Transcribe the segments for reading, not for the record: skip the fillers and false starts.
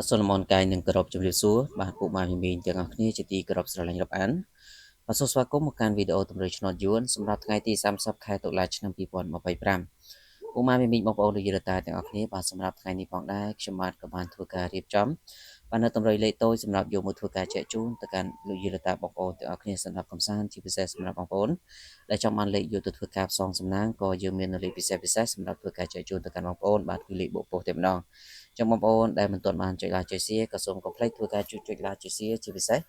អសូនមនកាយនឹងក្របជំរាបសួរបាទពុកម៉ែមីមីងទាំងអស់គ្នាជាទីគោរពស្រឡាញ់រាប់អានបាទសូមស្វាគមន៍មកកាន់វីដេអូតម្រូវឆ្នោតយួនសម្រាប់ថ្ងៃទី30ខែតុលាឆ្នាំ2025ពុកម៉ែមីមីងបងប្អូនលោកយាយតាទាំងអស់គ្នាបាទសម្រាប់ថ្ងៃនេះផងដែរខ្ញុំបាទក៏បានធ្វើការរៀបចំបាទនៅតម្រុយលេខតូចសម្រាប់យកមកធ្វើការចែកជូនទៅកាន់លោកយាយតាបងប្អូនទាំងអស់គ្នាសម្រាប់កំសាន្តជាពិសេសសម្រាប់បងប្អូនដែលចង់បានលេខយកទៅធ្វើការផ្សងសំណាងក៏យើងមានលេខពិសេសសម្រាប់ធ្វើការចែកជូនទៅកាន់បងប្អូនបាទគឺលេខបូកពោះតែម្ដងចឹងបងប្អូនដែលមិនទាន់បានចុច like ចុច share ក៏សូមកុំភ្លេចធ្វើការចុច like ចុច share ជាពិសេស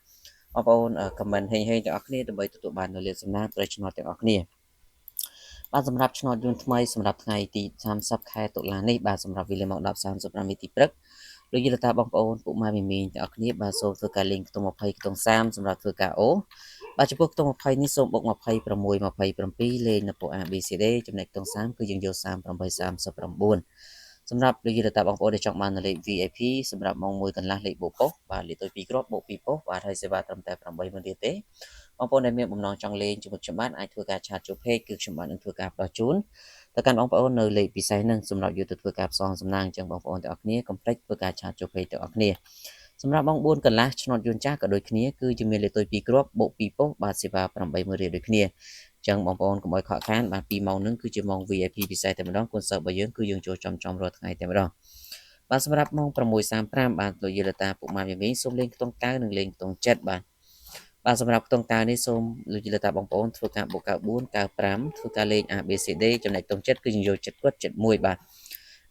បងប្អូន comment ហេងទាំងអស់គ្នាដើម្បីទទួលបាននូវលាភសំណាងប្រឆ្នោតទាំងអស់គ្នាបាទសម្រាប់ឆ្នោតយួនថ្មីសម្រាប់ថ្ងៃទី30ខែតុលានេះបាទសម្រាប់វេលាម៉ោង 10:35 នាទីព្រឹកលោកយាយតាបងប្អូនពុកម៉ែមីមីងទាំងអស់គ្នាបាទសូមធ្វើការលេងខ្ទង់20ខ្ទង់30សម្រាប់ធ្វើការអូបាទចំពោះខ្ទង់20នេះសូមបុក26 27លេងនៅពួក A B C D ចំណែកខ្ទង់30គឺយើងយក38 39សម្រាប់លោកយាយតាបងប្អូនដែលចង់បានលេខ VIP សម្រាប់ម៉ោង1កន្លះលេខបូកប៉ុស្តិ៍បាទលេខតូច2គ្រាប់បូក2ប៉ុស្តិ៍បាទហើយសេវាត្រឹមតែ80000រៀលទេបងប្អូនដែលមានបំណងចង់លេងជាមួយខ្ញុំបានអាចធ្វើការឆាតចូល page គឺខ្ញុំបាននឹងធ្វើការផ្ដល់ជូនទៅកាន់បងប្អូននៅលេខពិសេសហ្នឹងសម្រាប់យកទៅធ្វើការផ្សងសំណាងអញ្ចឹងបងប្អូនទាំងអស់គ្នាកុំភ្លេចធ្វើការឆាតចូល page ទាំងអស់គ្នាសម្រាប់ម៉ោង4កន្លះឆ្នោតយួនចាស់ក៏ដូចគ្នាគឺជំនាញលេខតូច2គ្រាប់បូក2ប៉ុស្តិ៍បាទសេវា80000រៀលដូចគ្នាចឹងបងប្អូនកុំឲ្យខកខានបាទ2ម៉ោងហ្នឹងគឺជាម៉ោង VIP ពិសេសតែម្ដងគុណសិស្សរបស់យើងគឺយើងចូលចំរាល់ថ្ងៃតែម្ដងបាទសម្រាប់ម៉ោង6:35បាទលោកយាយតាពុកម៉ែមីមីសូមលេងខ្ទង់9និងលេងខ្ទង់7បាទសម្រាប់ខ្ទង់9នេះសូមលោកយាយតាបងប្អូនធ្វើការបូក94 95ធ្វើការលេង ABCD ចំណែកខ្ទង់7គឺយើងយក7គាត់71បាទ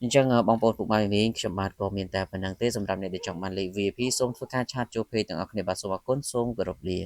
អញ្ចឹងបងប្អូនពុកម៉ែមីមីខ្ញុំបាទក៏មានតែប៉ុណ្្នឹងទេសម្រាប់អ្នកដែលចង់បានលេខ VIP សូមធ្វើការឆាតចូល page ទាំងអស់គ្នាបាទសូមអរគុណសូមគោរពលា